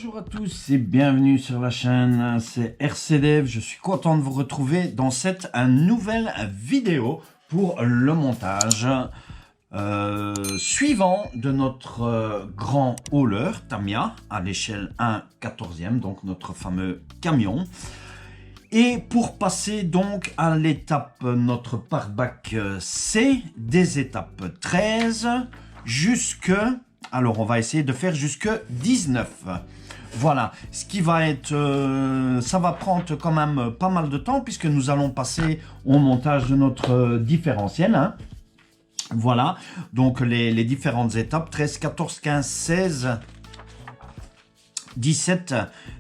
Bonjour à tous et bienvenue sur la chaîne, c'est RCDev. Je suis content de vous retrouver dans cette nouvelle vidéo pour le montage suivant de notre grand hauler Tamiya à l'échelle 1/14e, donc notre fameux camion. Et pour passer donc à l'étape, notre pare-bac C, des étapes 13 jusque... Alors, on va essayer de faire jusque 19. Voilà, ce qui va être... ça va prendre quand même pas mal de temps puisque nous allons passer au montage de notre différentiel. Hein. Voilà, donc les différentes étapes, 13, 14, 15, 16... 17,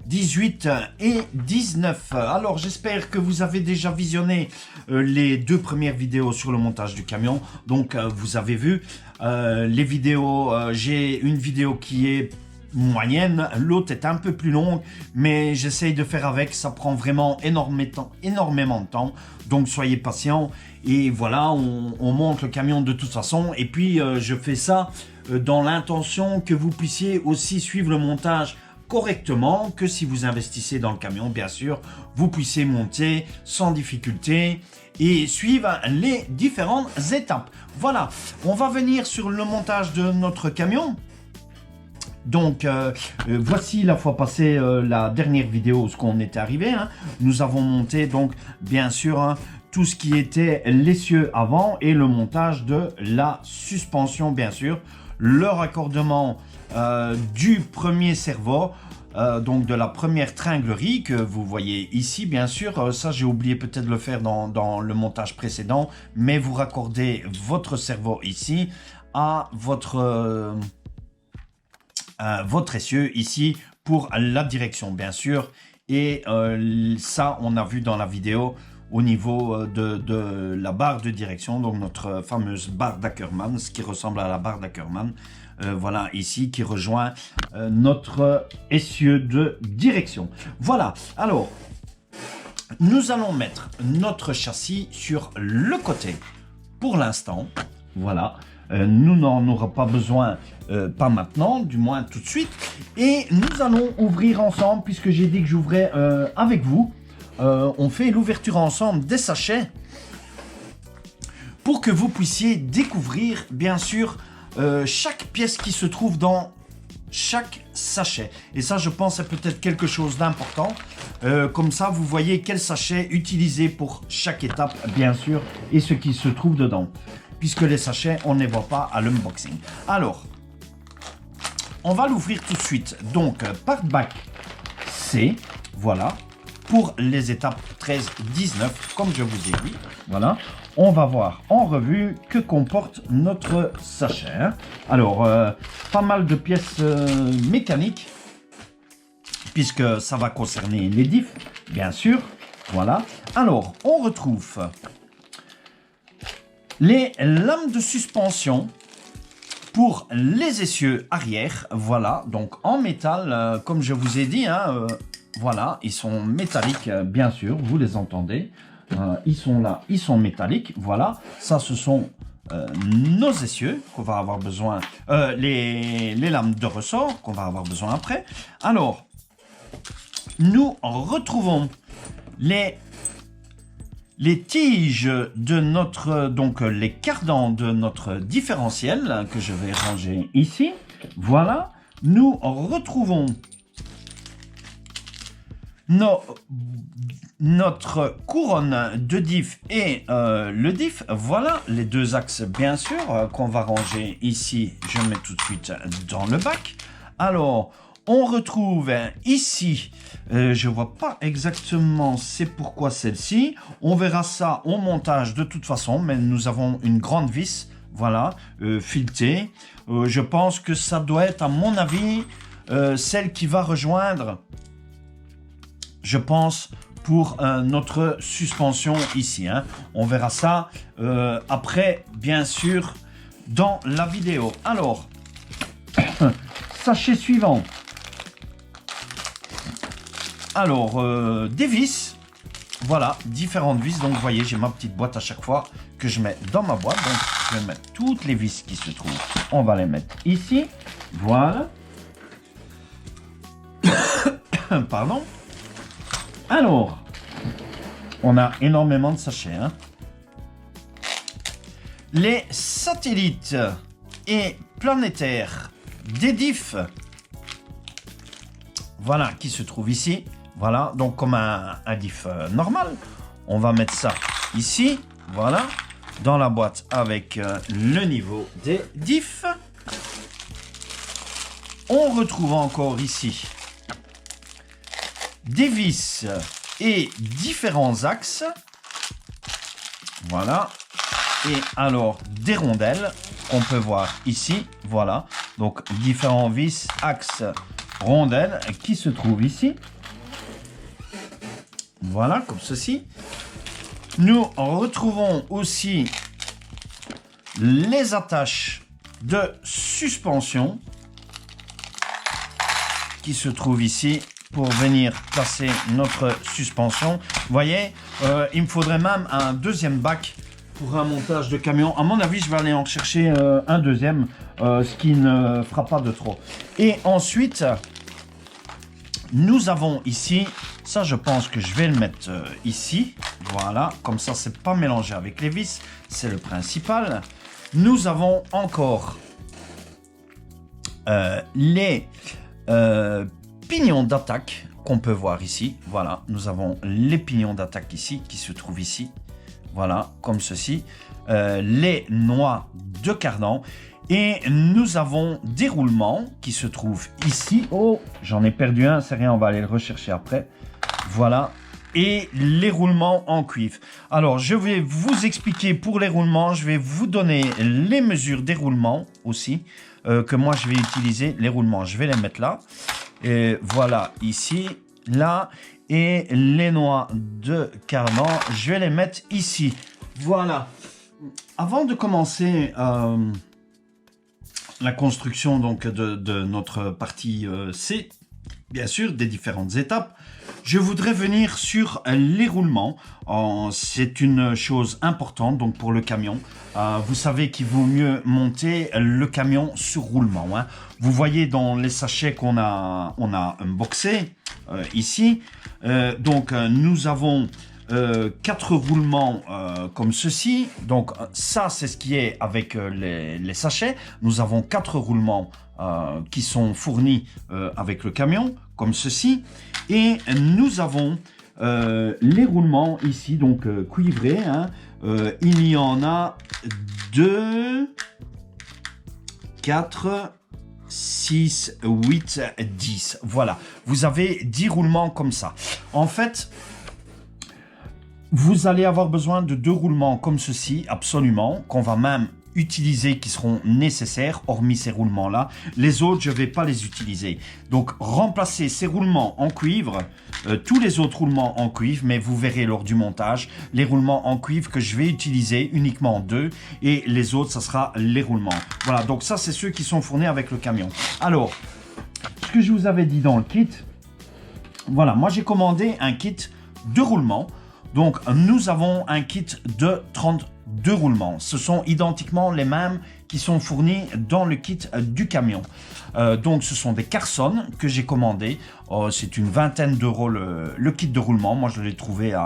18 et 19. Alors j'espère que vous avez déjà visionné les deux premières vidéos sur le montage du camion. Donc vous avez vu les vidéos, j'ai une vidéo qui est moyenne, l'autre est un peu plus longue, mais j'essaye de faire avec, ça prend vraiment énormément de temps, donc soyez patients. Et voilà, on monte le camion de toute façon, et puis je fais ça dans l'intention que vous puissiez aussi suivre le montage correctement, que si vous investissez dans le camion, bien sûr, vous puissiez monter sans difficulté et suivre les différentes étapes. Voilà, on va venir sur le montage de notre camion. Donc, voici la fois passée la dernière vidéo, ce qu'on était arrivé. Hein. Nous avons monté donc, bien sûr, hein, tout ce qui était l'essieu avant et le montage de la suspension, bien sûr. Le raccordement du premier servot, donc de la première tringlerie que vous voyez ici, bien sûr. Ça, j'ai oublié peut-être de le faire dans le montage précédent, mais vous raccordez votre servot ici à votre essieu ici pour la direction, bien sûr. Et ça, on a vu dans la vidéo au niveau de la barre de direction, donc notre fameuse barre d'Ackermann, ce qui ressemble à la barre d'Ackermann, voilà, ici, qui rejoint notre essieu de direction. Voilà, alors, nous allons mettre notre châssis sur le côté pour l'instant, voilà. Nous n'en aurons pas besoin, pas maintenant, du moins tout de suite. Et nous allons ouvrir ensemble, puisque j'ai dit que j'ouvrais avec vous. On fait l'ouverture ensemble des sachets pour que vous puissiez découvrir, bien sûr, chaque pièce qui se trouve dans chaque sachet. Et ça, je pense, c'est peut-être quelque chose d'important. Comme ça, vous voyez quel sachet utiliser pour chaque étape, bien sûr, et ce qui se trouve dedans. Puisque les sachets, on ne les voit pas à l'unboxing. Alors, on va l'ouvrir tout de suite. Donc, pare-bac C, voilà. Pour les étapes 13, 19, comme je vous ai dit. Voilà. On va voir en revue que comporte notre sachet. Hein. Alors, pas mal de pièces mécaniques, puisque ça va concerner les diffs, bien sûr. Voilà. Alors, on retrouve les lames de suspension pour les essieux arrière. Voilà, donc en métal, comme je vous ai dit, hein, voilà, ils sont métalliques, bien sûr, vous les entendez. Ils sont là, ils sont métalliques, voilà. Ça, ce sont nos essieux qu'on va avoir besoin, les lames de ressort qu'on va avoir besoin après. Alors, nous retrouvons les tiges de notre, donc les cardans de notre différentiel que je vais ranger ici. Voilà, nous retrouvons notre couronne de diff et le diff. Voilà, les deux axes bien sûr qu'on va ranger ici. Je mets tout de suite dans le bac. Alors, on retrouve ici, je vois pas exactement c'est pourquoi celle-ci. On verra ça au montage de toute façon, mais nous avons une grande vis, voilà, filetée. Je pense que ça doit être, à mon avis, celle qui va rejoindre, je pense, pour notre suspension ici. Hein. On verra ça après, bien sûr, dans la vidéo. Alors, sachet suivant. Alors, des vis, voilà, différentes vis. Donc, vous voyez, j'ai ma petite boîte à chaque fois que je mets dans ma boîte. Donc, je vais mettre toutes les vis qui se trouvent. On va les mettre ici. Voilà. Pardon. Alors, on a énormément de sachets. Hein. Les satellites et planétaires des diffs, voilà, qui se trouvent ici. Voilà, donc comme un diff normal. On va mettre ça ici, voilà, dans la boîte avec le niveau des diffs. On retrouve encore ici des vis et différents axes. Voilà. Et alors, des rondelles qu'on peut voir ici. Voilà. Donc, différents vis, axes, rondelles qui se trouvent ici. Voilà, comme ceci. Nous retrouvons aussi les attaches de suspension qui se trouvent ici pour venir placer notre suspension. Vous voyez, il me faudrait même un deuxième bac pour un montage de camion. À mon avis, je vais aller en chercher un deuxième, ce qui ne fera pas de trop. Et ensuite, nous avons ici, ça je pense que je vais le mettre ici. Voilà, comme ça c'est pas mélangé avec les vis, c'est le principal. Nous avons encore les pignons d'attaque qu'on peut voir ici. Voilà, nous avons les pignons d'attaque ici, qui se trouvent ici. Voilà, comme ceci. Les noix de cardan. Et nous avons des roulements qui se trouvent ici. Oh, j'en ai perdu un, c'est rien, on va aller le rechercher après. Voilà. Et les roulements en cuivre. Alors, je vais vous expliquer pour les roulements. Je vais vous donner les mesures des roulements aussi. Que moi, je vais utiliser. Les roulements, je vais les mettre là. Et voilà, ici, là. Et les noix de cardan, je vais les mettre ici. Voilà. Avant de commencer la construction donc, de notre partie C, bien sûr, des différentes étapes, je voudrais venir sur les roulements. C'est une chose importante donc pour le camion. Vous savez qu'il vaut mieux monter le camion sur roulement. Hein. Vous voyez dans les sachets qu'on a unboxé ici. Donc nous avons 4 roulements comme ceci. Donc ça c'est ce qui est avec les sachets. Nous avons 4 roulements qui sont fournis avec le camion comme ceci. Et nous avons les roulements ici donc cuivrés. Hein. Il y en a 2, 4, 6, 8, 10. Voilà, vous avez 10 roulements comme ça. En fait, vous allez avoir besoin de 2 roulements comme ceci, absolument, qu'on va même utiliser, qui seront nécessaires, hormis ces roulements-là. Les autres, je ne vais pas les utiliser. Donc, remplacez ces roulements en cuivre, tous les autres roulements en cuivre, mais vous verrez lors du montage, les roulements en cuivre que je vais utiliser, uniquement 2, et les autres, ça sera les roulements. Voilà, donc ça, c'est ceux qui sont fournis avec le camion. Alors, ce que je vous avais dit dans le kit, voilà, moi j'ai commandé un kit de roulements. Donc, nous avons un kit de 32 roulements. Ce sont identiquement les mêmes qui sont fournis dans le kit du camion. Donc, ce sont des Carson que j'ai commandés. C'est une vingtaine d'euros le kit de roulement. Moi, je l'ai trouvé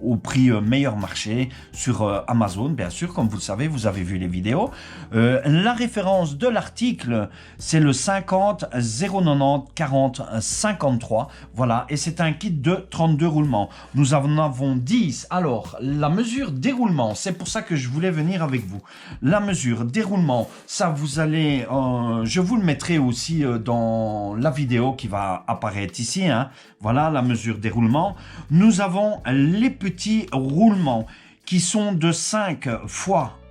au prix meilleur marché sur Amazon, bien sûr. Comme vous le savez, vous avez vu les vidéos. La référence de l'article, c'est le 50 090 40 53. Voilà, et c'est un kit de 32 roulements. Nous en avons 10. Alors, la mesure des roulements, c'est pour ça que je voulais venir avec vous. La mesure des roulements, ça vous allez... je vous le mettrai aussi dans la vidéo qui va apparaître ici. Hein. Voilà la mesure des roulements. Nous avons les petits roulements qui sont de 5 x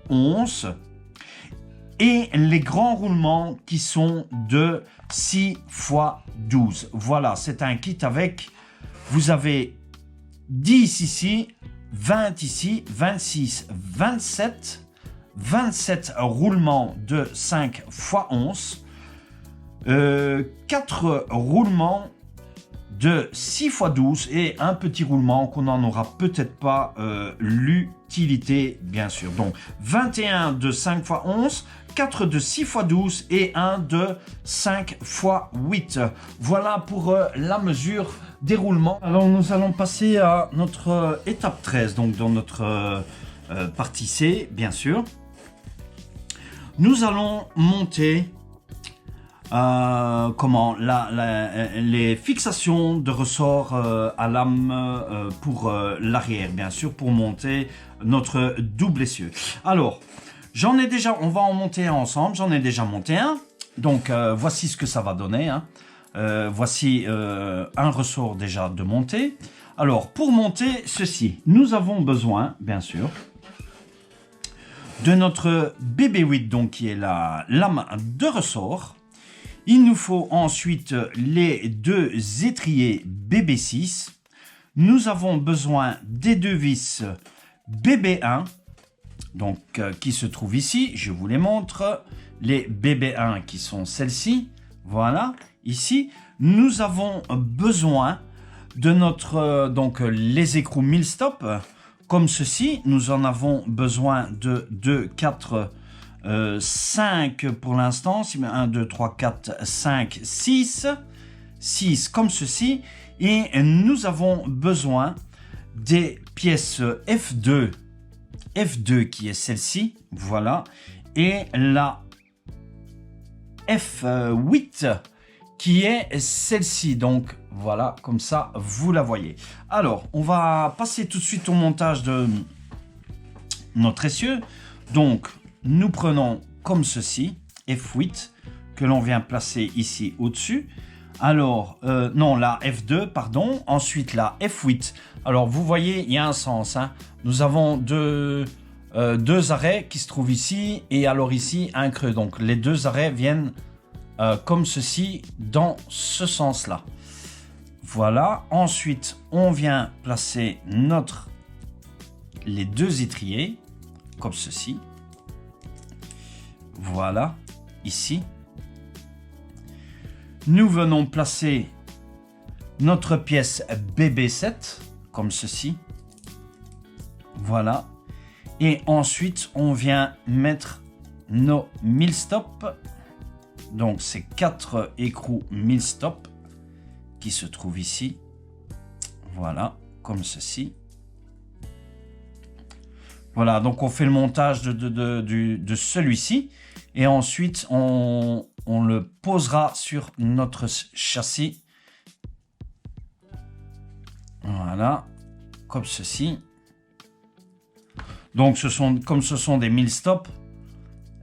11 et les grands roulements qui sont de 6 x 12. Voilà, c'est un kit avec, vous avez 10 ici, 20 ici, 26, 27 roulements de 5 x 11, 4 roulements de 6 x 12 et un petit roulement qu'on n'en aura peut-être pas l'utilité, bien sûr. Donc 21 de 5 x 11, 4 de 6 x 12 et 1 de 5 x 8. Voilà pour la mesure des roulements. Alors nous allons passer à notre étape 13, donc dans notre partie C, bien sûr. Nous allons monter les fixations de ressorts à lame pour l'arrière, bien sûr, pour monter notre double essieu. Alors, on va en monter un ensemble, j'en ai déjà monté un. Donc, voici ce que ça va donner. Hein. Voici un ressort déjà de monter. Alors, pour monter ceci, nous avons besoin, bien sûr, de notre BB8, donc qui est la lame de ressort. Il nous faut ensuite les deux étriers BB6. Nous avons besoin des deux vis BB1, donc qui se trouvent ici. Je vous les montre. Les BB1 qui sont celles-ci. Voilà, ici. Nous avons besoin de notre les écrous Milstop. Comme ceci, nous en avons besoin de 2, 4, 5 pour l'instant. 1, 2, 3, 4, 5, 6. 6 comme ceci. Et nous avons besoin des pièces F2. F2 qui est celle-ci. Voilà. Et la F8 qui est celle-ci. Donc voilà, comme ça, vous la voyez. Alors, on va passer tout de suite au montage de notre essieu. Donc, nous prenons comme ceci, F8, que l'on vient placer ici au-dessus. Alors, non, la F2, pardon. Ensuite, la F8. Alors, vous voyez, il y a un sens. Hein. Nous avons deux arrêts qui se trouvent ici. Et alors ici, un creux. Donc, les deux arrêts viennent comme ceci, dans ce sens-là. Voilà. Ensuite, on vient placer les deux étriers, comme ceci. Voilà, ici. Nous venons placer notre pièce BB7, comme ceci. Voilà. Et ensuite, on vient mettre nos Milstop. Donc, c'est 4 écrous Milstop qui se trouvent ici. Voilà, comme ceci. Voilà, donc on fait le montage de celui-ci. Et ensuite, on le posera sur notre châssis. Voilà, comme ceci. Donc, comme ce sont des Milstop,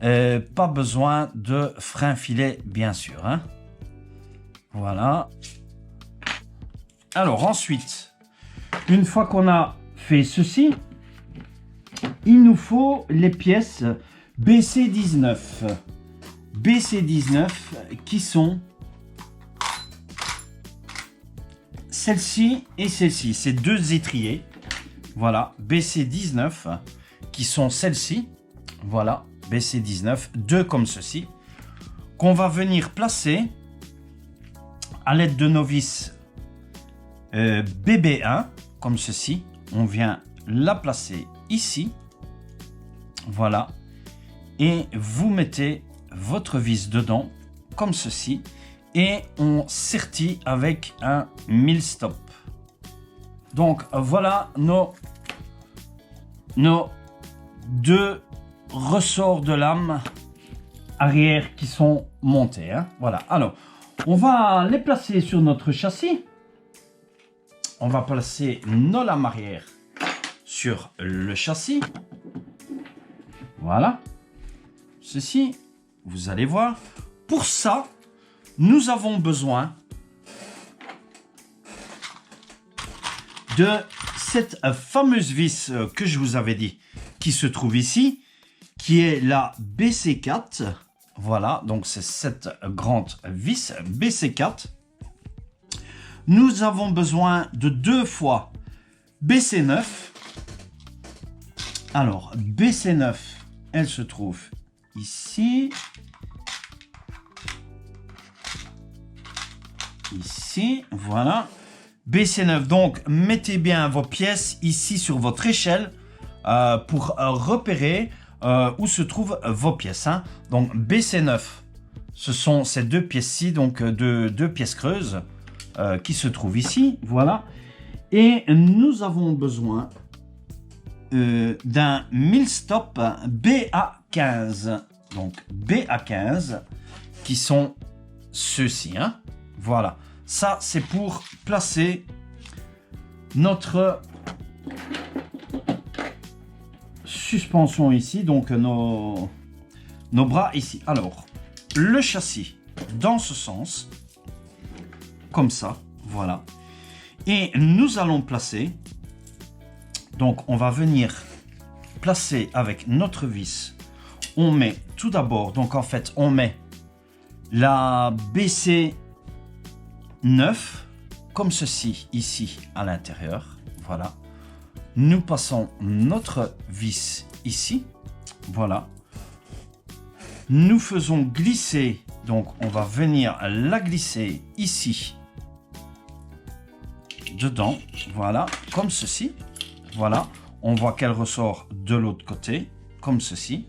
pas besoin de frein filet, bien sûr. Hein. Voilà. Alors, ensuite, une fois qu'on a fait ceci, il nous faut les pièces BC19. BC19 qui sont celle-ci et celle-ci. C'est deux étriers. Voilà, BC19 qui sont celles-ci. Voilà, BC19, deux comme ceci. Qu'on va venir placer à l'aide de nos vis BB1 comme ceci. On vient la placer ici. Voilà. Et vous mettez votre vis dedans comme ceci. Et on sertit avec un Milstop. Donc voilà nos deux ressorts de lame arrière qui sont montés. Hein. Voilà. Alors, on va les placer sur notre châssis. On va placer nos lames arrière sur le châssis. Voilà. Ceci, vous allez voir. Pour ça, nous avons besoin de cette fameuse vis que je vous avais dit, qui se trouve ici, qui est la BC4. Voilà, donc c'est cette grande vis BC4. Nous avons besoin de 2 fois BC9. Alors, BC9, elle se trouve ici. Ici, voilà. BC9. Donc, mettez bien vos pièces ici sur votre échelle pour repérer où se trouvent vos pièces. Hein. Donc, BC9, ce sont ces deux pièces-ci, donc deux pièces creuses qui se trouvent ici. Voilà. Et nous avons besoin d'un Milstop BA15. Donc, BA15, qui sont ceux-ci. Hein. Voilà. Ça, c'est pour placer notre suspension ici, donc nos bras ici. Alors, le châssis dans ce sens, comme ça, voilà. Et nous allons placer, donc on va venir placer avec notre vis, on met tout d'abord, donc en fait, on met la BC9, comme ceci, ici, à l'intérieur, voilà. Nous passons notre vis ici, voilà. Nous faisons glisser, donc on va venir la glisser ici, dedans, voilà, comme ceci, voilà. On voit qu'elle ressort de l'autre côté, comme ceci.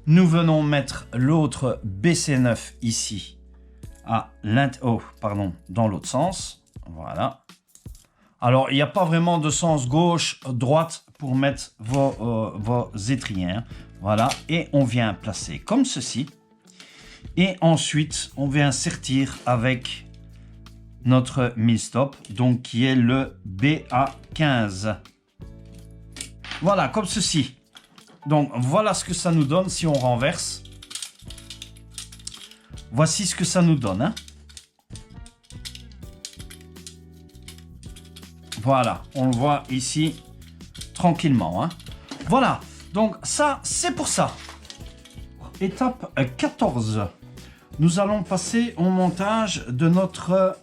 Nous venons mettre l'autre BC9 ici, dans l'autre sens, voilà. Alors, il n'y a pas vraiment de sens gauche-droite pour mettre vos étriers. Hein. Voilà, et on vient placer comme ceci. Et ensuite, on vient sertir avec notre Milstop, donc qui est le BA15. Voilà, comme ceci. Donc, voilà ce que ça nous donne si on renverse. Voici ce que ça nous donne. Hein. Voilà, on le voit ici tranquillement. Hein. Voilà, donc ça, c'est pour ça. Étape 14. Nous allons passer au montage de notre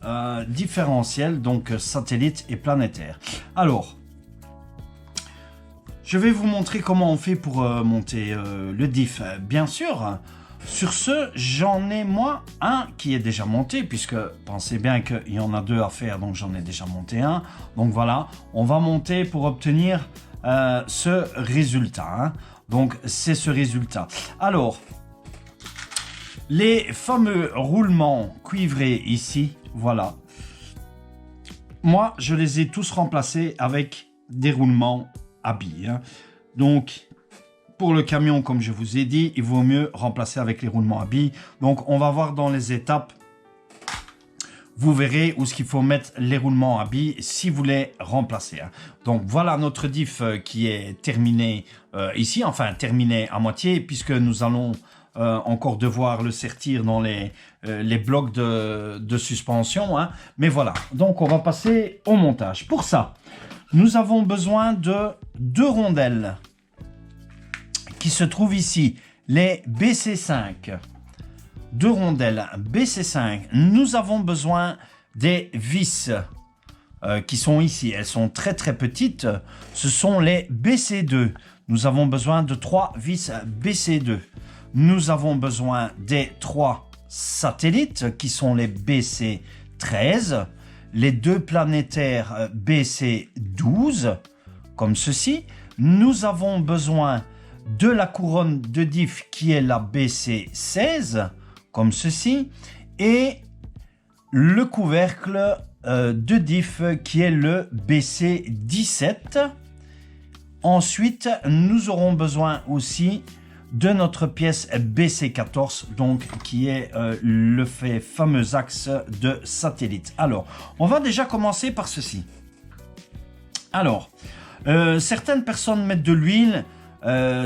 différentiel, donc satellite et planétaire. Alors, je vais vous montrer comment on fait pour monter le diff. Bien sûr, sur ce, j'en ai moi un qui est déjà monté, puisque pensez bien qu'il y en a deux à faire, donc j'en ai déjà monté un. Donc voilà, on va monter pour obtenir ce résultat. Hein. Donc c'est ce résultat. Alors, les fameux roulements cuivrés ici, voilà. Moi, je les ai tous remplacés avec des roulements à billes. Hein. Donc, pour le camion, comme je vous ai dit, il vaut mieux remplacer avec les roulements à billes. Donc, on va voir dans les étapes. Vous verrez où ce qu'il faut mettre les roulements à billes si vous les remplacez. Hein. Donc, voilà notre diff qui est terminé ici. Enfin, terminé à moitié puisque nous allons encore devoir le sertir dans les blocs de suspension. Hein. Mais voilà. Donc, on va passer au montage. Pour ça, nous avons besoin de deux rondelles qui se trouvent ici, les BC5. Deux rondelles BC5. Nous avons besoin des vis qui sont ici. Elles sont très très petites. Ce sont les BC2. Nous avons besoin de 3 vis BC2. Nous avons besoin des 3 satellites qui sont les BC13. Les deux planétaires BC12, comme ceci. Nous avons besoin de la couronne de diff qui est la BC16, comme ceci, et le couvercle de diff qui est le BC17. Ensuite, nous aurons besoin aussi de notre pièce BC14, donc qui est le fameux axe de satellite. Alors, on va déjà commencer par ceci. Alors, certaines personnes mettent de l'huile,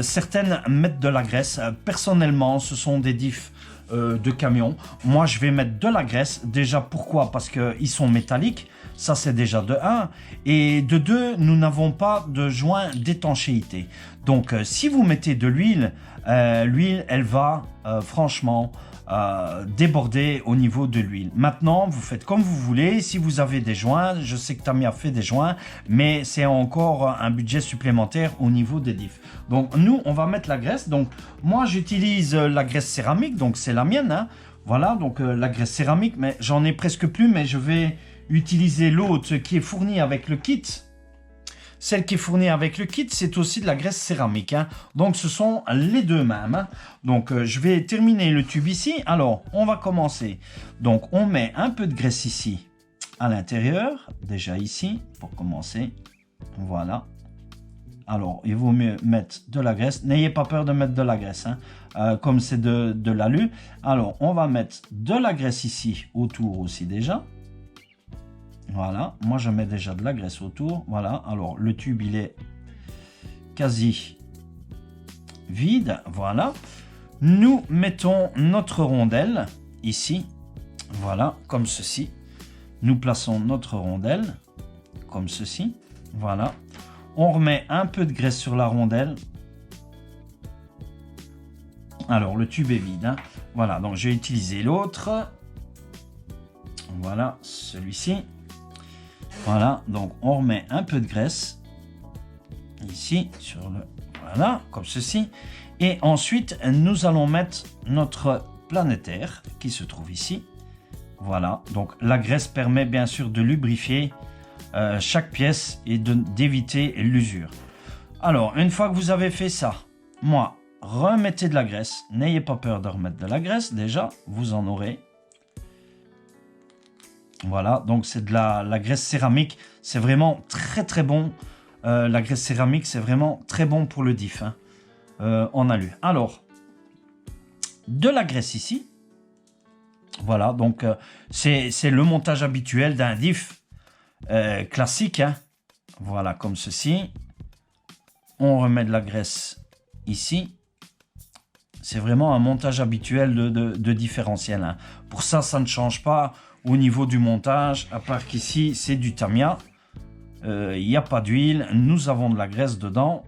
certaines mettent de la graisse. Personnellement, ce sont des diffs de camion. Moi, je vais mettre de la graisse. Déjà, pourquoi? Parce qu'ils sont métalliques. Ça, c'est déjà de 1. Et de 2, nous n'avons pas de joint d'étanchéité. Donc, si vous mettez de l'huile, l'huile, elle va franchement déborder au niveau de l'huile. Maintenant, vous faites comme vous voulez. Si vous avez des joints, je sais que Tami a fait des joints, mais c'est encore un budget supplémentaire au niveau des diffs. Donc, nous, on va mettre la graisse. Donc, moi, j'utilise la graisse céramique, donc c'est la mienne. Hein. Voilà, donc la graisse céramique, mais j'en ai presque plus, mais je vais utiliser l'autre qui est fournie avec le kit. Celle qui est fournie avec le kit, c'est aussi de la graisse céramique. Hein. Donc, ce sont les deux mêmes. Hein. Donc, je vais terminer le tube ici. Alors, on va commencer. Donc, on met un peu de graisse ici à l'intérieur. Déjà ici, pour commencer. Voilà. Alors, il vaut mieux mettre de la graisse. N'ayez pas peur de mettre de la graisse. Hein. Comme c'est de l'alu. Alors, on va mettre de la graisse ici, autour aussi déjà. Voilà, moi je mets déjà de la graisse autour. Voilà, alors le tube il est quasi vide. Voilà, nous mettons notre rondelle ici. Voilà, comme ceci. Nous plaçons notre rondelle comme ceci. Voilà, on remet un peu de graisse sur la rondelle. Alors le tube est vide. Hein. Voilà, donc je vais utiliser l'autre. Voilà, celui-ci. Voilà, donc on remet un peu de graisse ici sur le, voilà, comme ceci. Et ensuite, nous allons mettre notre planétaire qui se trouve ici. Voilà, donc la graisse permet bien sûr de lubrifier chaque pièce et d'éviter l'usure. Alors, une fois que vous avez fait ça, moi, remettez de la graisse. N'ayez pas peur de remettre de la graisse, déjà, vous en aurez. Voilà, donc c'est de la graisse céramique. C'est vraiment très très bon. La graisse céramique, c'est vraiment très bon pour le diff. Hein. On a lu. Alors, de la graisse ici. Voilà, donc c'est le montage habituel d'un diff classique. Hein. Voilà, comme ceci. On remet de la graisse ici. C'est vraiment un montage habituel de différentiel. Hein. Pour ça, ça ne change pas au niveau du montage, à part qu'ici, c'est du Tamiya. Il n'y a pas d'huile. Nous avons de la graisse dedans.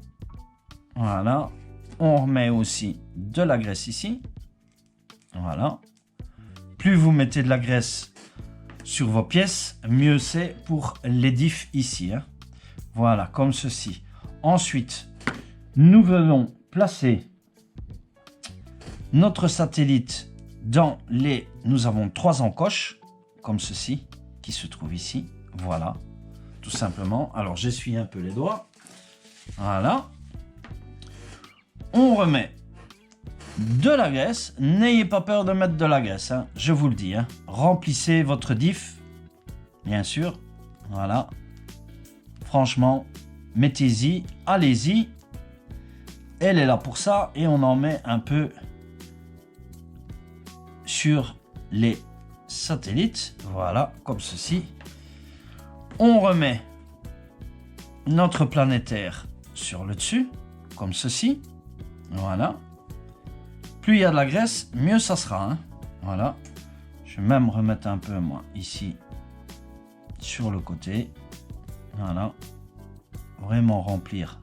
Voilà. On remet aussi de la graisse ici. Voilà. Plus vous mettez de la graisse sur vos pièces, mieux c'est pour les diffs ici. Hein. Voilà, comme ceci. Ensuite, nous venons placer notre satellite dans les... Nous avons 3 encoches, comme ceci, qui se trouvent ici. Voilà, tout simplement. Alors, j'essuie un peu les doigts. Voilà. On remet de la graisse. N'ayez pas peur de mettre de la graisse, hein, je vous le dis. Hein. Remplissez votre diff, bien sûr. Voilà. Franchement, mettez-y, allez-y. Elle est là pour ça et on en met un peu sur les satellites. Voilà, comme ceci. On remet notre planétaire sur le dessus, comme ceci. Voilà. Plus il y a de la graisse, mieux ça sera. Hein. Voilà. Je vais même remettre un peu, moi, ici, sur le côté. Voilà. Vraiment remplir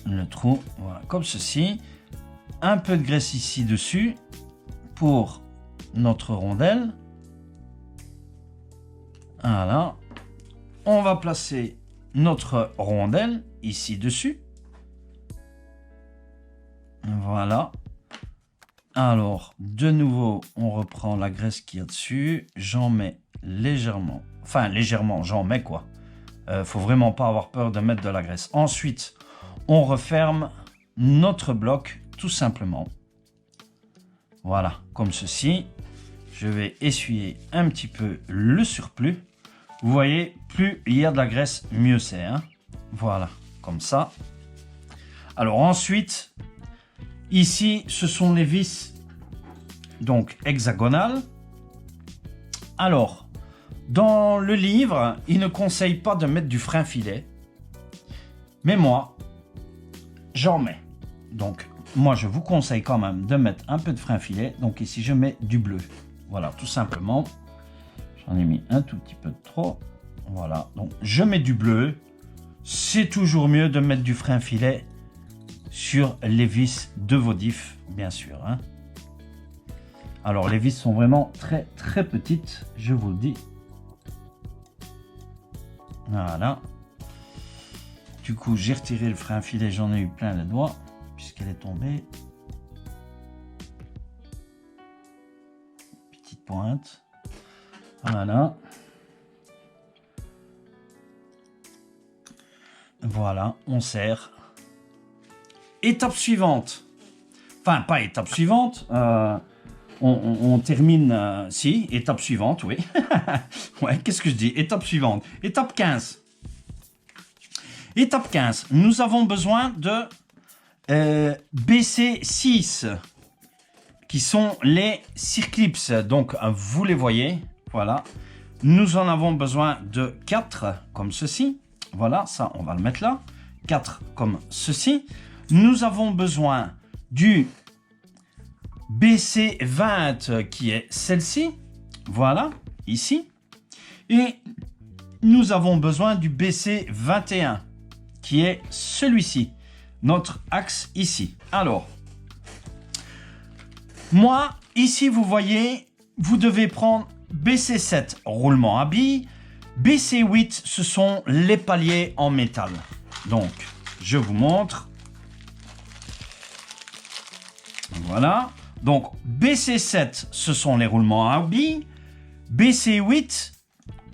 le trou. Voilà, comme ceci. Un peu de graisse ici dessus pour notre rondelle. Voilà. On va placer notre rondelle ici dessus. Voilà. Alors, de nouveau, on reprend la graisse qu'il y a dessus. J'en mets légèrement. Enfin, légèrement, j'en mets quoi. Faut vraiment pas avoir peur de mettre de la graisse. Ensuite, on referme notre bloc tout simplement. Voilà, comme ceci. Je vais essuyer un petit peu le surplus. Vous voyez, plus il y a de la graisse, mieux c'est. Hein. Voilà, comme ça. Alors ensuite, ici, ce sont les vis donc hexagonales. Alors, dans le livre, il ne conseille pas de mettre du frein filet. Mais moi, j'en mets. Donc, moi, je vous conseille quand même de mettre un peu de frein filet. Donc ici, je mets du bleu. Voilà, tout simplement. J'en ai mis un tout petit peu de trop. Voilà, donc je mets du bleu. C'est toujours mieux de mettre du frein filet sur les vis de vos diffs, bien sûr. Hein. Alors, les vis sont vraiment très, très petites, je vous le dis. Voilà. Du coup, j'ai retiré le frein filet, j'en ai eu plein les doigts, puisqu'elle est tombée. Petite pointe. Voilà. Voilà, on serre. Étape suivante. Enfin, pas étape suivante. On termine... si, étape suivante, oui. Ouais, qu'est-ce que je dis? Étape suivante. Étape 15. Étape 15. Nous avons besoin de BC6, qui sont les circlips. Donc, vous les voyez. Voilà. Nous en avons besoin de 4, comme ceci. Voilà, ça, on va le mettre là. 4, comme ceci. Nous avons besoin du BC20, qui est celle-ci. Voilà, ici. Et nous avons besoin du BC21, qui est celui-ci. Notre axe ici. Alors, moi, ici, vous voyez, vous devez prendre BC7, roulement à billes. BC8, ce sont les paliers en métal. Donc, je vous montre. Voilà. Donc, BC7, ce sont les roulements à billes. BC8,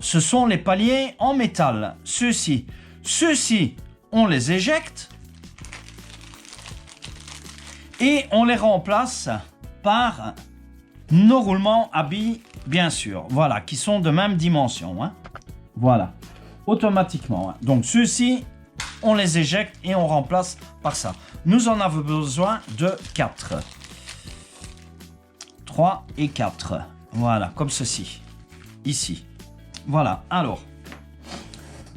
ce sont les paliers en métal. Ceux-ci, on les éjecte. Et on les remplace par nos roulements à billes, bien sûr. Voilà, qui sont de même dimension. Hein. Voilà, automatiquement. Hein. Donc, ceux-ci, on les éjecte et on remplace par ça. Nous en avons besoin de 4. 3 et 4. Voilà, comme ceci. Ici. Voilà, alors.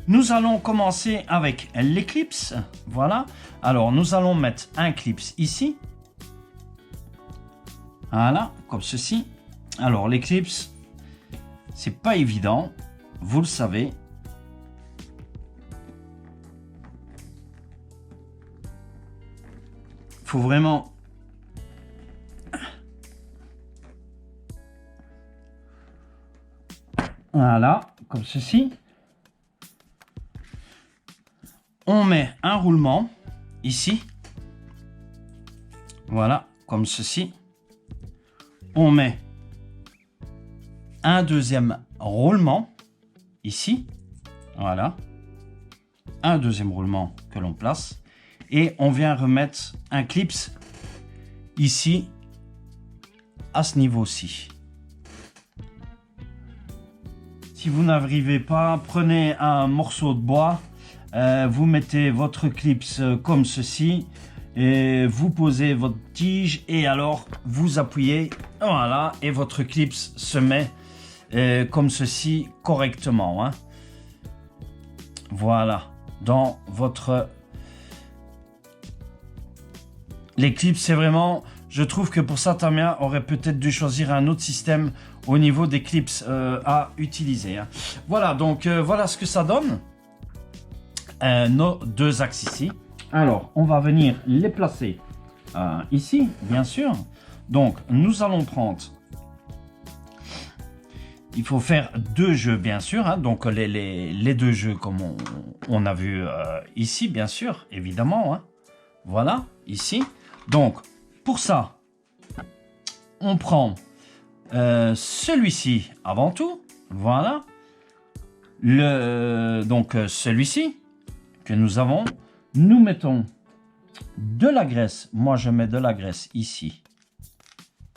Nous allons commencer avec les clips. Voilà. Alors, nous allons mettre un clip ici. Voilà, comme ceci. Alors, les clips, c'est pas évident. Vous le savez. Faut vraiment... Voilà, comme ceci. On met un roulement ici. Voilà, comme ceci. On met un deuxième roulement ici. Voilà. Un deuxième roulement que l'on place. Et on vient remettre un clips ici, à ce niveau-ci. Si vous n'arrivez pas, prenez un morceau de bois. Vous mettez votre clips comme ceci et vous posez votre tige et alors vous appuyez, voilà, et votre clips se met comme ceci correctement. Hein. Voilà, dans votre... Les clips, c'est vraiment... Je trouve que pour ça, Tamia aurait peut-être dû choisir un autre système au niveau des clips à utiliser. Hein. Voilà, donc voilà ce que ça donne. Nos deux axes ici. Alors, on va venir les placer ici, bien sûr. Donc, nous allons prendre... Il faut faire deux jeux, bien sûr. Hein. Donc, les deux jeux comme on a vu ici, bien sûr, évidemment. Hein. Voilà, ici. Donc, pour ça, on prend celui-ci avant tout. Voilà. Donc, celui-ci que nous avons. Nous mettons de la graisse. Moi, je mets de la graisse ici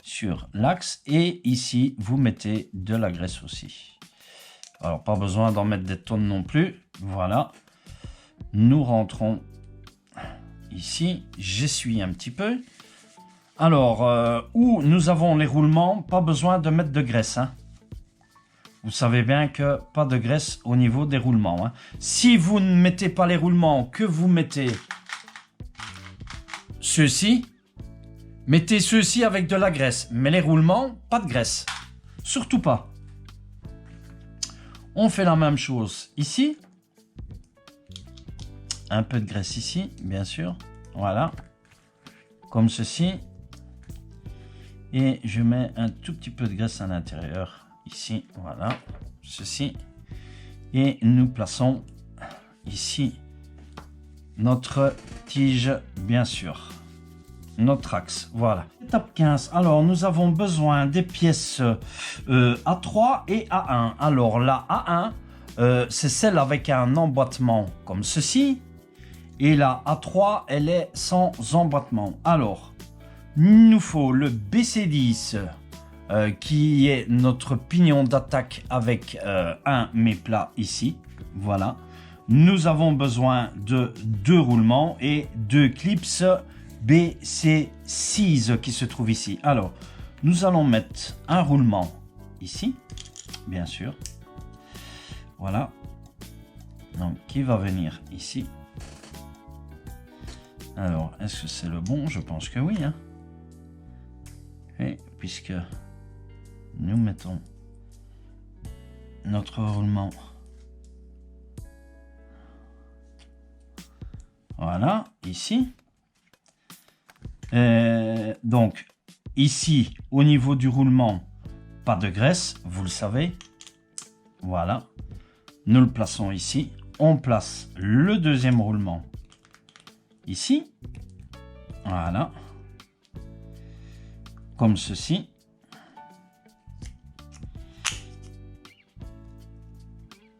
sur l'axe. Et ici, vous mettez de la graisse aussi. Alors, pas besoin d'en mettre des tonnes non plus. Voilà. Nous rentrons ici. J'essuie un petit peu. Alors, où nous avons les roulements, pas besoin de mettre de graisse. Hein. Vous savez bien que pas de graisse au niveau des roulements. Hein. Si vous ne mettez pas les roulements, que vous mettez ceux-ci, mettez ceux-ci avec de la graisse. Mais les roulements, pas de graisse. Surtout pas. On fait la même chose ici. Un peu de graisse ici, bien sûr. Voilà. Comme ceci. Et je mets un tout petit peu de graisse à l'intérieur. Ici, voilà, ceci. Et nous plaçons ici notre tige, bien sûr. notre axe. Voilà. Étape 15. Alors, nous avons besoin des pièces A3 et A1. Alors, la A1, c'est celle avec un emboîtement comme ceci. Et la A3, elle est sans emboîtement. Alors, il nous faut le BC10 qui est notre pignon d'attaque avec un méplat ici. Voilà. Nous avons besoin de 2 roulements et 2 clips BC6 qui se trouvent ici. Alors, nous allons mettre un roulement ici, bien sûr. Voilà. Donc, qui va venir ici. Alors, est-ce que c'est le bon? Je pense que oui. Hein. Et puisque nous mettons notre roulement. Voilà, ici. Donc, ici, au niveau du roulement, pas de graisse, vous le savez. Voilà. Nous le plaçons ici. On place le deuxième roulement ici. Voilà. Comme ceci.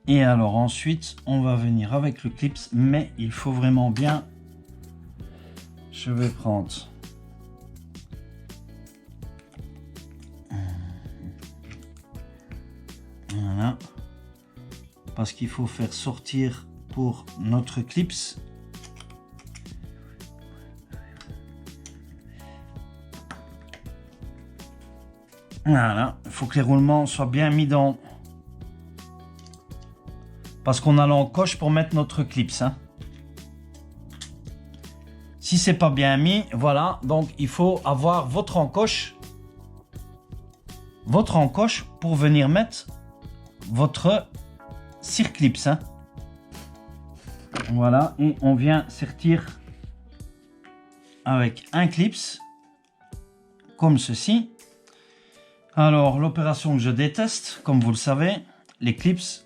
Et alors ensuite, on va venir avec le clips, mais il faut vraiment bien... Je vais prendre... Voilà. Parce qu'il faut faire sortir pour notre clips. Voilà. Il faut que les roulements soient bien mis dans... Parce qu'on a l'encoche pour mettre notre clips. Hein. Si c'est pas bien mis, voilà. Donc, il faut avoir votre encoche pour venir mettre votre circlips. Hein. Voilà. Et on vient sertir avec un clips comme ceci. Alors, l'opération que je déteste, comme vous le savez, les clips.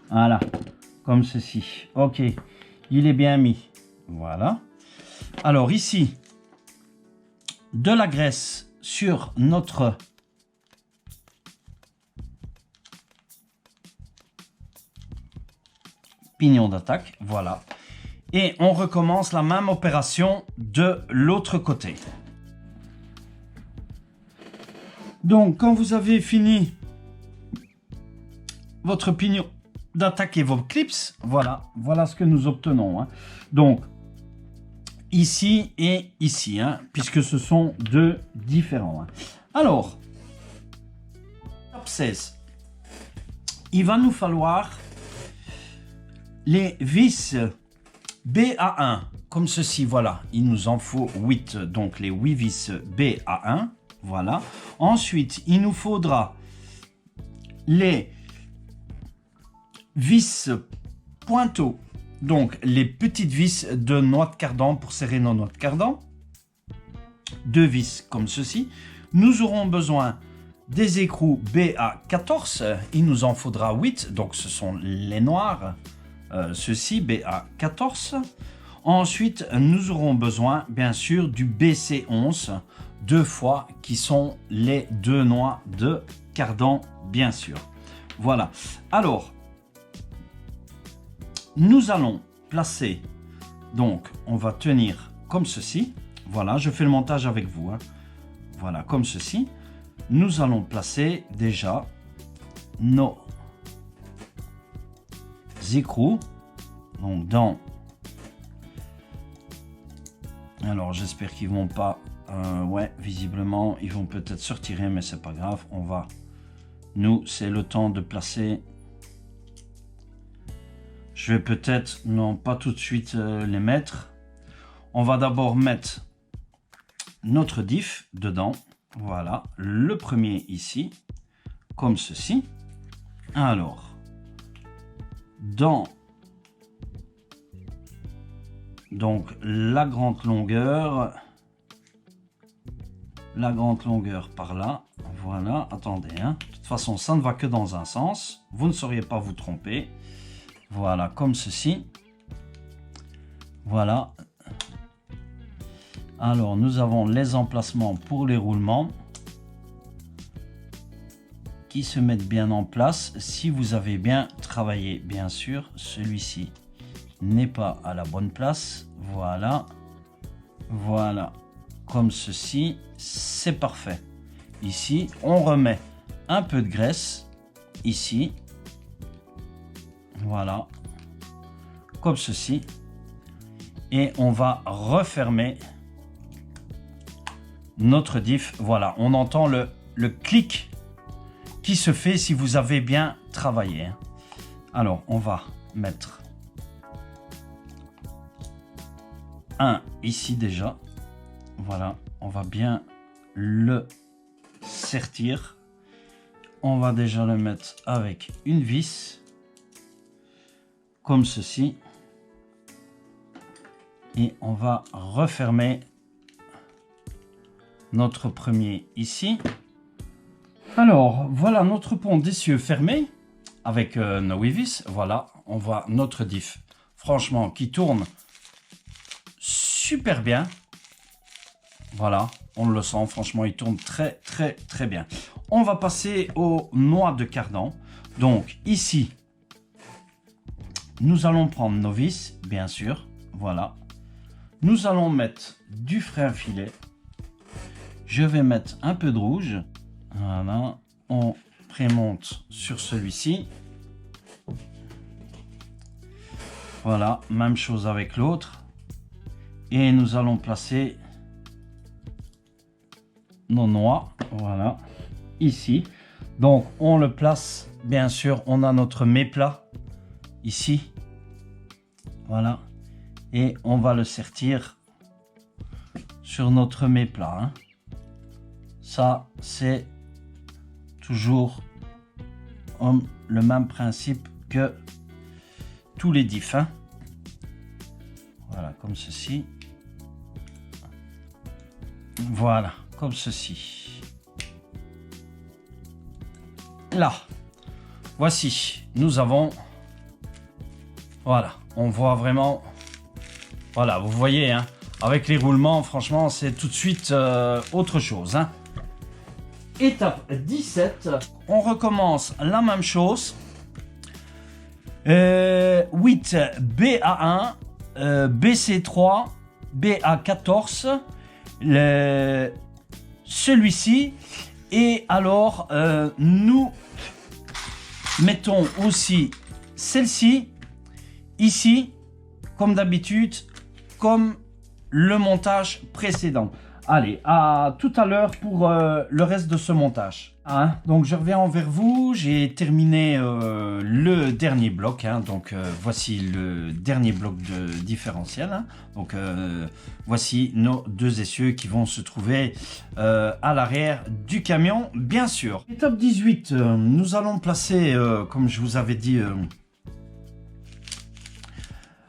Voilà, comme ceci. Ok, il est bien mis. Voilà. Alors ici, de la graisse sur notre pignon d'attaque. Voilà. Et on recommence la même opération de l'autre côté. Donc, quand vous avez fini votre pignon d'attaquer vos clips, voilà ce que nous obtenons. Hein. Donc, ici et ici, hein, puisque ce sont deux différents. Hein. Alors, étape 16. Il va nous falloir les vis BA1, comme ceci, voilà. Il nous en faut 8, donc les 8 vis BA1, voilà. Ensuite, il nous faudra les vis pointeaux, donc les petites vis de noix de cardan pour serrer nos noix de cardan. 2 vis comme ceci. Nous aurons besoin des écrous BA14, il nous en faudra 8, donc ce sont les noirs, ceci BA14. Ensuite, nous aurons besoin bien sûr du BC11, 2 fois, qui sont les 2 noix de cardan, bien sûr. Voilà. Alors, nous allons placer, donc on va tenir comme ceci. Voilà, je fais le montage avec vous. Hein. Voilà, comme ceci. Nous allons placer déjà nos écrous. Donc dans... Alors j'espère qu'ils vont pas... ouais, visiblement, ils vont peut-être se retirer, mais c'est pas grave. On va... Nous, c'est le temps de placer... Je vais peut-être, non pas tout de suite les mettre. On va d'abord mettre notre diff dedans. Voilà, le premier ici, comme ceci. Alors, dans donc la grande longueur par là. Voilà, attendez. Hein. De toute façon, ça ne va que dans un sens. Vous ne sauriez pas vous tromper. Voilà, comme ceci. Voilà. Alors, nous avons les emplacements pour les roulements qui se mettent bien en place si vous avez bien travaillé. Bien sûr, celui-ci n'est pas à la bonne place. Voilà. Voilà. Comme ceci, c'est parfait. Ici, on remet un peu de graisse. Ici. Voilà. Comme ceci. Et on va refermer notre diff. Voilà, on entend le clic qui se fait si vous avez bien travaillé. Alors, on va mettre un ici déjà. Voilà, on va bien le sertir. On va déjà le mettre avec une vis, comme ceci. Et on va refermer notre premier ici. Alors, voilà notre pont d'essieu fermé avec nos vis. Voilà, on voit notre diff, franchement, qui tourne super bien. Voilà, on le sent, franchement, il tourne très bien. On va passer aux noix de cardan. Donc, ici, nous allons prendre nos vis, bien sûr. Voilà. Nous allons mettre du frein filet. Je vais mettre un peu de rouge. Voilà, on prémonte sur celui-ci. Voilà, même chose avec l'autre. Et nous allons placer nos noix. Voilà, ici. Donc, on le place, bien sûr, on a notre mets-plat ici. Voilà. Et on va le sertir sur notre mets-plat. Hein. Ça, c'est toujours le même principe que tous les diffs. Hein. Voilà, comme ceci. Voilà, comme ceci. Là, voici, nous avons... Voilà, on voit vraiment... Voilà, vous voyez, hein, avec les roulements, franchement, c'est tout de suite autre chose. Hein. Étape 17, on recommence la même chose. 8 BA1, BC3, BA14, celui-ci. Et alors, nous mettons aussi celle-ci, ici, comme d'habitude, comme le montage précédent. Allez, à tout à l'heure pour le reste de ce montage. Hein, donc je reviens envers vous, j'ai terminé le dernier bloc. Hein, donc voici le dernier bloc de différentiel. Hein, donc voici nos deux essieux qui vont se trouver à l'arrière du camion, bien sûr. Étape 18, nous allons placer, comme je vous avais dit,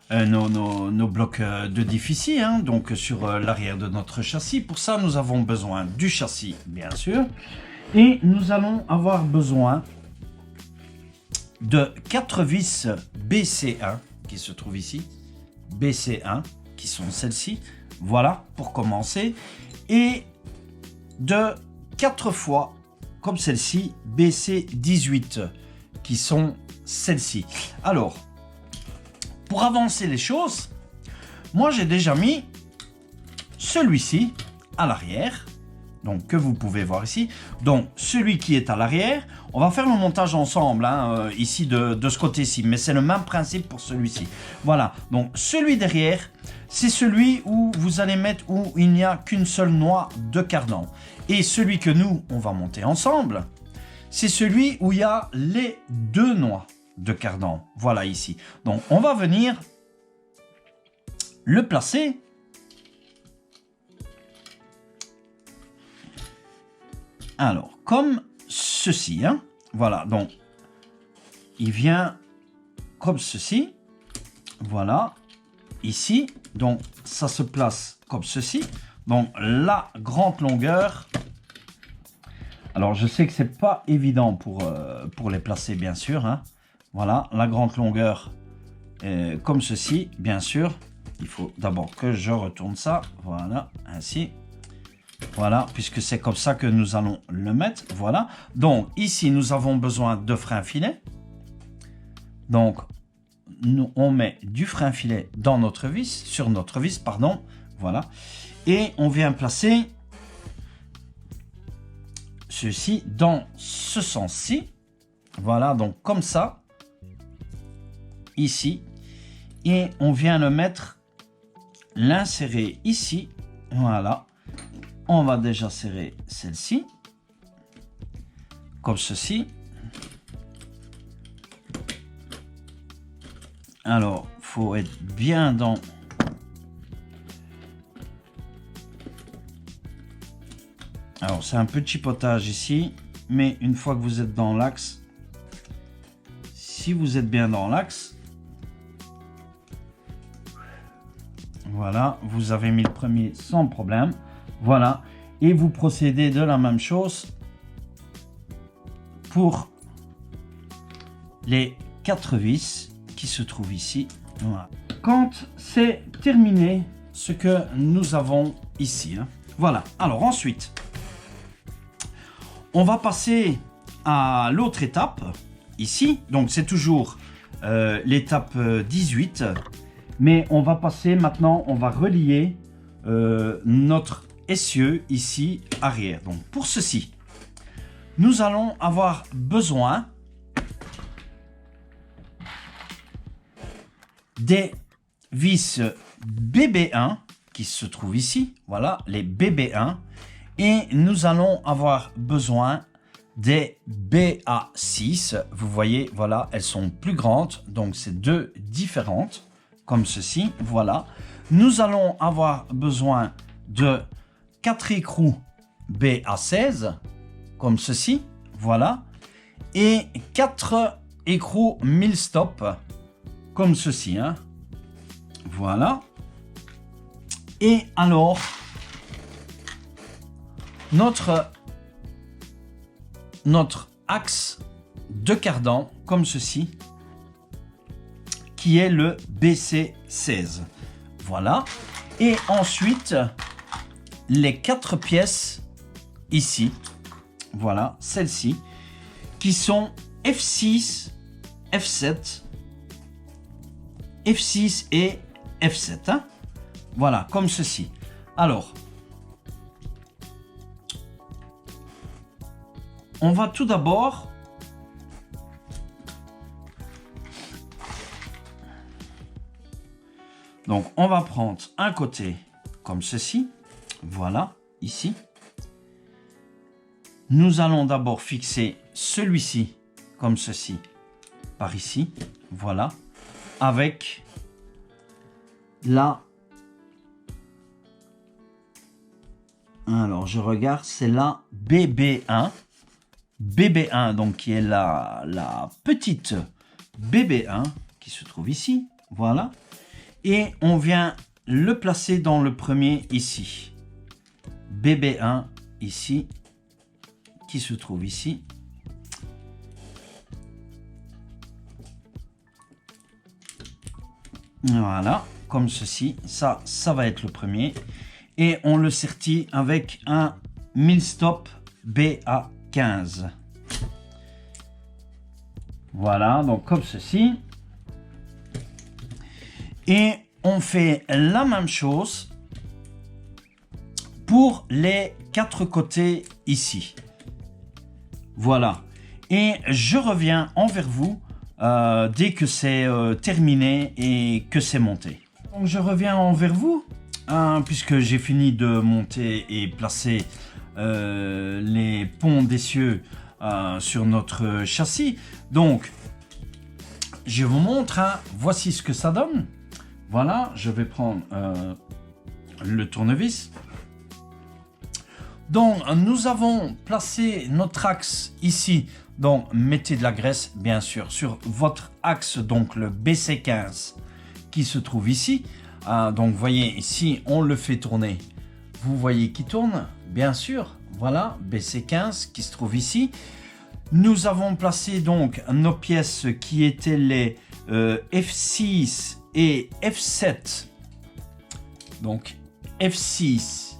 nos blocs de diff ici, hein, donc sur l'arrière de notre châssis. Pour ça, nous avons besoin du châssis, bien sûr. Et nous allons avoir besoin de 4 vis BC1 qui se trouvent ici. BC1, qui sont celles-ci. Voilà, pour commencer. Et de 4 fois, comme celle-ci, BC18, qui sont celles-ci. Alors, pour avancer les choses, moi j'ai déjà mis celui-ci à l'arrière, donc que vous pouvez voir ici. Donc celui qui est à l'arrière, on va faire le montage ensemble, hein, ici de ce côté-ci, mais c'est le même principe pour celui-ci. Voilà, donc celui derrière, c'est celui où vous allez mettre où il n'y a qu'une seule noix de cardan. Et celui que nous, on va monter ensemble, c'est celui où il y a les deux noix de cardan, voilà ici. Donc on va venir le placer alors comme ceci, hein. Voilà, donc il vient comme ceci, voilà ici, donc ça se place comme ceci. Donc la grande longueur, alors je sais que c'est pas évident pour les placer, bien sûr, hein. Voilà, la grande longueur comme ceci, bien sûr. il faut d'abord que je retourne ça. Voilà, ainsi. Voilà, puisque c'est comme ça que nous allons le mettre. Voilà. Donc, ici, nous avons besoin de frein filet. Donc, on met du frein filet dans notre vis, sur notre vis, pardon. Voilà. Et on vient placer ceci dans ce sens-ci. Voilà, donc comme ça. Ici. Et on vient le mettre, l'insérer ici. Voilà. On va déjà serrer celle-ci. Comme ceci. Alors, il faut être bien dans... Alors, c'est un petit potage ici. Mais une fois que vous êtes dans l'axe, si vous êtes bien dans l'axe, voilà, vous avez mis le premier sans problème. Voilà, et vous procédez de la même chose pour les 4 vis qui se trouvent ici. Voilà. Quand c'est terminé, ce que nous avons ici, hein. Voilà, alors ensuite, on va passer à l'autre étape, ici. Donc c'est toujours l'étape 18. Mais on va passer maintenant, on va relier notre essieu ici arrière. Donc pour ceci, nous allons avoir besoin des vis BB1 qui se trouvent ici. Voilà, les BB1. Et nous allons avoir besoin des BA6. Vous voyez, voilà, elles sont plus grandes. Donc c'est deux différentes. Comme ceci, voilà. Nous allons avoir besoin de 4 écrous BA16, comme ceci, voilà. Et 4 écrous Milstop, comme ceci, hein. Voilà. Et alors, notre axe de cardan, comme ceci, qui est le BC16. Voilà. Et ensuite, les 4 pièces ici, voilà, celles-ci, qui sont F6, F7, F6 et F7. Hein. Voilà, comme ceci. Alors, on va tout d'abord... Donc, on va prendre un côté comme ceci. Voilà, ici. Nous allons d'abord fixer celui-ci comme ceci, par ici. Voilà, avec la... Alors, je regarde, c'est la BB1. BB1, donc qui est la petite BB1 qui se trouve ici. Voilà. Et on vient le placer dans le premier ici. BB1 ici, qui se trouve ici. Voilà, comme ceci. Ça va être le premier. Et on le sertit avec un Milstop BA15. Voilà, donc comme ceci. Et on fait la même chose pour les 4 côtés ici. Voilà. Et je reviens envers vous dès que c'est terminé et que c'est monté. Donc je reviens envers vous puisque j'ai fini de monter et placer les ponts d'essieu sur notre châssis. Donc je vous montre, hein, voici ce que ça donne. Voilà, je vais prendre le tournevis. Donc, nous avons placé notre axe ici. Donc, mettez de la graisse, bien sûr, sur votre axe, donc le BC15 qui se trouve ici. Donc, vous voyez, ici, on le fait tourner. Vous voyez qu'il tourne, bien sûr. Voilà, BC15 qui se trouve ici. Nous avons placé donc nos pièces qui étaient les F6 et F7 Donc F6,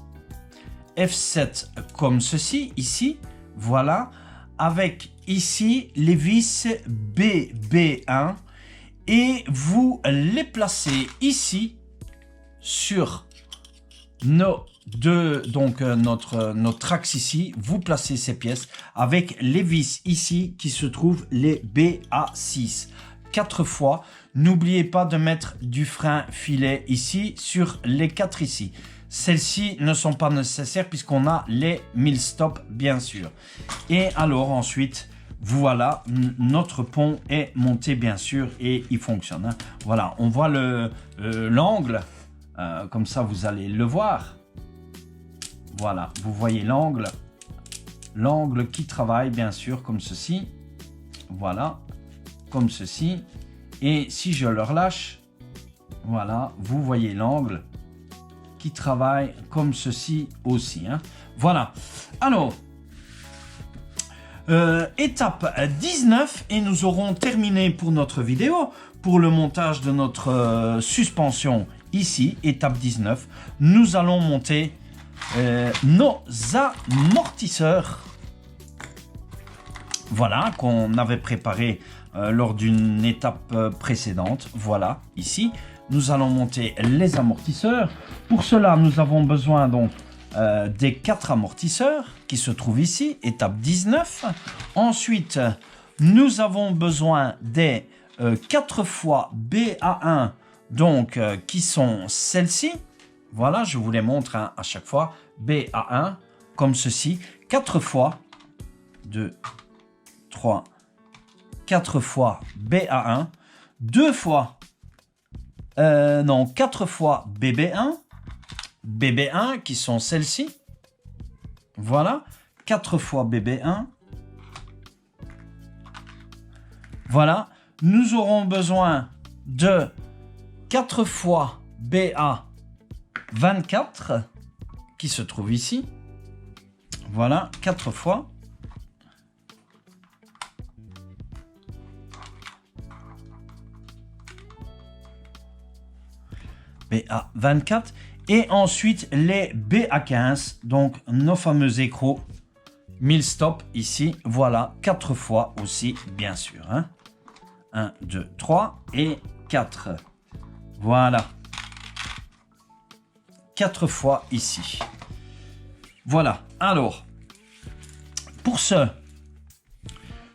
F7 comme ceci, ici, voilà, avec ici les vis BB1 et vous les placez ici sur notre axe ici, vous placez ces pièces avec les vis ici qui se trouvent les BA6. 4 fois. N'oubliez pas de mettre du frein filet ici sur les 4 ici. Celles-ci ne sont pas nécessaires puisqu'on a les 1000 stops bien sûr. Et alors ensuite, voilà, notre pont est monté bien sûr et il fonctionne. Hein. Voilà, on voit l'angle, comme ça vous allez le voir. Voilà, vous voyez l'angle qui travaille bien sûr comme ceci. Voilà, comme ceci. Et si je le relâche, voilà, vous voyez l'angle qui travaille comme ceci aussi. Hein. Voilà, alors, étape 19 et nous aurons terminé pour notre vidéo. Pour le montage de notre suspension ici, étape 19, nous allons monter nos amortisseurs. Voilà, qu'on avait préparé lors d'une étape précédente. Voilà, ici, nous allons monter les amortisseurs. Pour cela, nous avons besoin donc des 4 amortisseurs qui se trouvent ici, étape 19. Ensuite, nous avons besoin des 4 fois BA1, donc qui sont celles-ci. Voilà, je vous les montre hein, à chaque fois. BA1, comme ceci. 4 fois 2, 3, 4 fois BA1, 2 fois, 4 fois BB1 qui sont celles-ci. Voilà, 4 fois BB1. Voilà, nous aurons besoin de 4 fois BA24 qui se trouve ici. Voilà, 4 fois. BA24 et ensuite les BA15, donc nos fameux écrous 1000 stops ici, voilà, 4 fois aussi bien sûr. Hein. 1, 2, 3 et 4. Voilà. 4 fois ici. Voilà, alors, pour ce,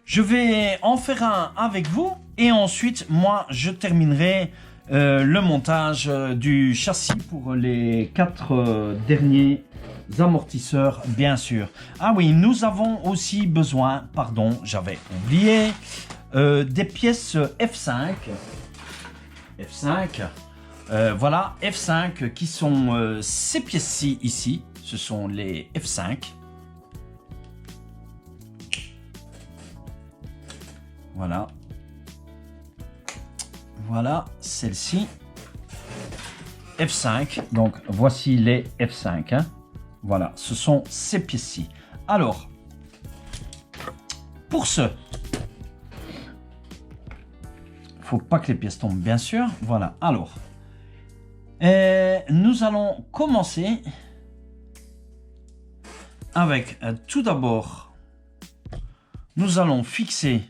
je vais en faire un avec vous et ensuite, moi, je terminerai le montage du châssis pour les 4 derniers amortisseurs, bien sûr. Ah oui, nous avons aussi besoin, pardon, j'avais oublié, des pièces F5. F5, voilà, F5 qui sont ces pièces-ci ici. Ce sont les F5. Voilà. Voilà, celle-ci. F5. Donc, voici les F5. Hein. Voilà, ce sont ces pièces-ci. Alors, pour ce, faut pas que les pièces tombent, bien sûr. Voilà, alors, nous allons commencer avec, tout d'abord, nous allons fixer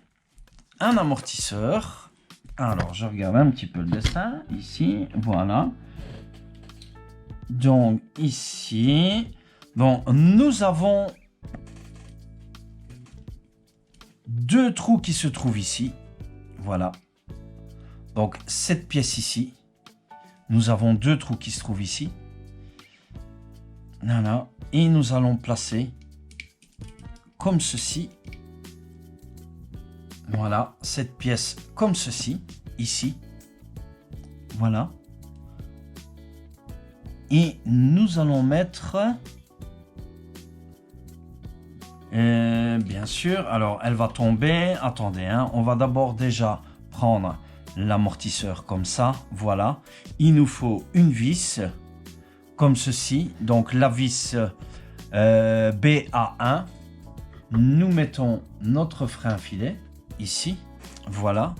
un amortisseur. Alors, je regarde un petit peu le dessin, ici, voilà. Donc, ici, bon, nous avons 2 trous qui se trouvent ici, voilà. Donc, cette pièce ici, nous avons 2 trous qui se trouvent ici. Voilà. Et nous allons placer comme ceci. Voilà, cette pièce comme ceci, ici. Voilà. Et nous allons mettre, bien sûr, alors elle va tomber. Attendez, hein, on va d'abord déjà prendre l'amortisseur comme ça. Voilà. Il nous faut une vis comme ceci. Donc la vis BA1. Nous mettons notre frein filet. Ici, voilà.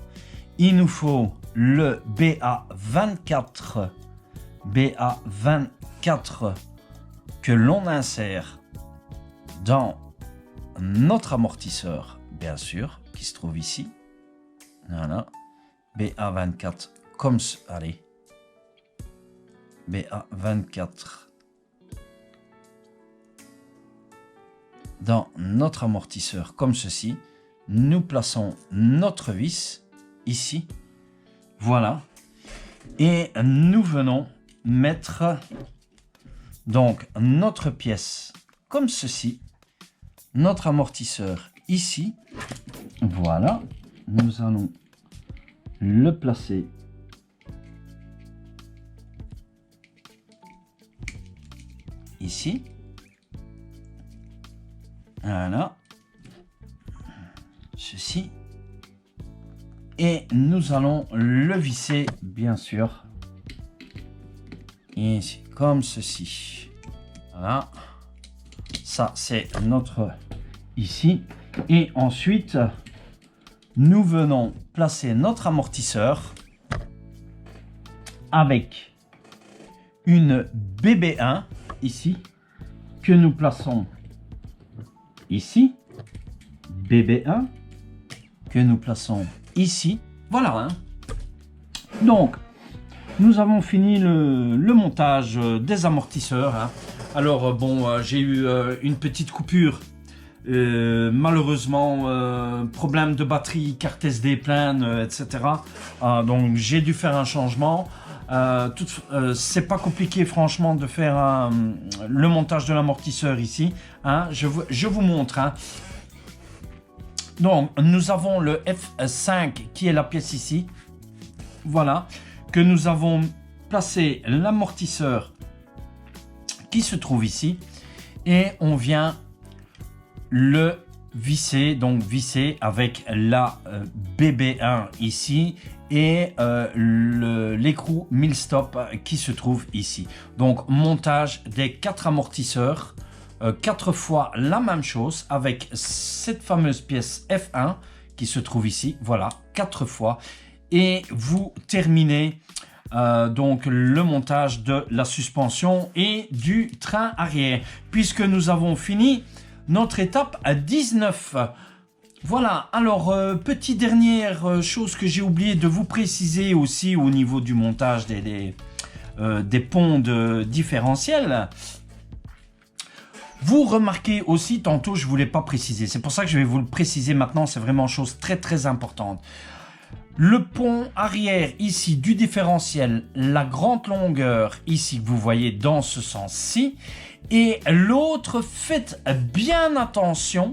Il nous faut le BA24 BA24 que l'on insère dans notre amortisseur, bien sûr, qui se trouve ici. Voilà. BA24 comme ce... Allez. BA24 dans notre amortisseur comme ceci. Nous plaçons notre vis ici. Voilà. Et nous venons mettre donc notre pièce comme ceci. Notre amortisseur ici. Voilà. Nous allons le placer ici. Voilà. Ceci. Et nous allons le visser, bien sûr, ici, comme ceci. Voilà. Ça, c'est notre ici. Et ensuite, nous venons placer notre amortisseur avec une BB1 ici, que nous plaçons ici. BB1 que nous plaçons ici. Voilà. Hein. Donc, nous avons fini le montage des amortisseurs. Hein. Alors, bon, j'ai eu une petite coupure. Malheureusement, problème de batterie, carte SD pleine, etc. Donc, j'ai dû faire un changement. C'est pas compliqué, franchement, de faire le montage de l'amortisseur ici. Hein. Je vous montre. Hein. Donc, nous avons le F5 qui est la pièce ici. Voilà. Que nous avons placé l'amortisseur qui se trouve ici. Et on vient le visser. Donc, visser avec la BB1 ici. Et l'écrou Millstop qui se trouve ici. Donc, montage des 4 amortisseurs. 4 fois la même chose avec cette fameuse pièce F1 qui se trouve ici. Voilà, 4 fois. Et vous terminez donc le montage de la suspension et du train arrière. Puisque nous avons fini notre étape à 19. Voilà, alors petite dernière chose que j'ai oublié de vous préciser aussi au niveau du montage des ponts de différentiel. Vous remarquez aussi, tantôt je ne voulais pas préciser, c'est pour ça que je vais vous le préciser maintenant, c'est vraiment chose très très importante. Le pont arrière ici du différentiel, la grande longueur ici que vous voyez dans ce sens-ci, et l'autre, faites bien attention,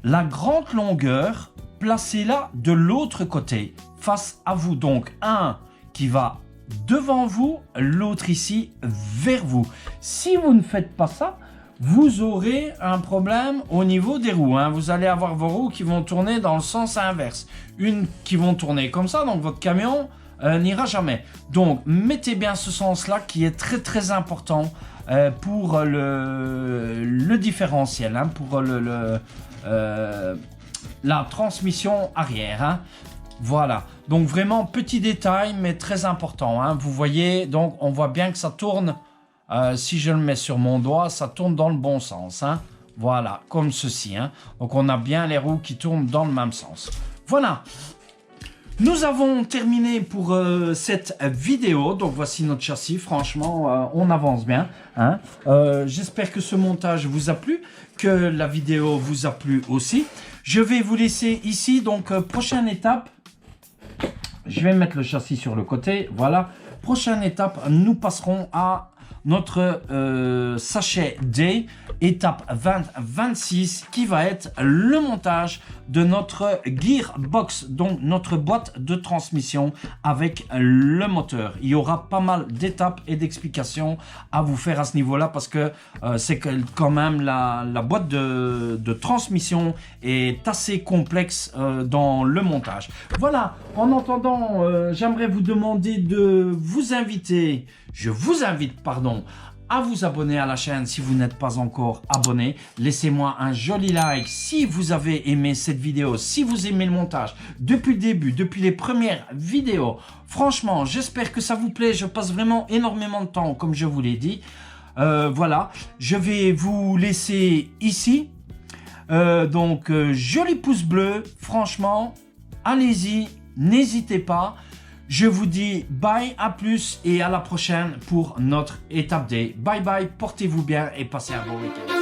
la grande longueur, placez-la de l'autre côté, face à vous. Donc un qui va devant vous, l'autre ici vers vous. Si vous ne faites pas ça, vous aurez un problème au niveau des roues. Hein. Vous allez avoir vos roues qui vont tourner dans le sens inverse. Une qui vont tourner comme ça, donc votre camion n'ira jamais. Donc, mettez bien ce sens-là qui est très très important pour le différentiel, hein, pour la transmission arrière. Hein. Voilà, donc vraiment petit détail mais très important. Hein. Vous voyez, donc on voit bien que ça tourne. Si je le mets sur mon doigt, ça tourne dans le bon sens. Hein. Voilà, comme ceci. Hein. Donc, on a bien les roues qui tournent dans le même sens. Voilà. Nous avons terminé pour cette vidéo. Donc, voici notre châssis. Franchement, on avance bien. Hein. J'espère que ce montage vous a plu, que la vidéo vous a plu aussi. Je vais vous laisser ici. Donc, prochaine étape. Je vais mettre le châssis sur le côté. Voilà. Prochaine étape, nous passerons à notre sachet D, étape 20-26, qui va être le montage de notre gearbox, donc notre boîte de transmission avec le moteur. Il y aura pas mal d'étapes et d'explications à vous faire à ce niveau-là, parce que c'est quand même la boîte de transmission est assez complexe dans le montage. Voilà, en attendant, j'aimerais vous demander de vous inviter, je vous invite, pardon, à vous abonner à la chaîne si vous n'êtes pas encore abonné. Laissez-moi un joli like si vous avez aimé cette vidéo, si vous aimez le montage depuis le début, depuis les premières vidéos. Franchement, j'espère que ça vous plaît. Je passe vraiment énormément de temps, comme je vous l'ai dit. Voilà, je vais vous laisser ici. Joli pouce bleu, franchement, allez-y, n'hésitez pas. Je vous dis bye, à plus et à la prochaine pour notre étape day. Bye bye, portez-vous bien et passez un bon week-end.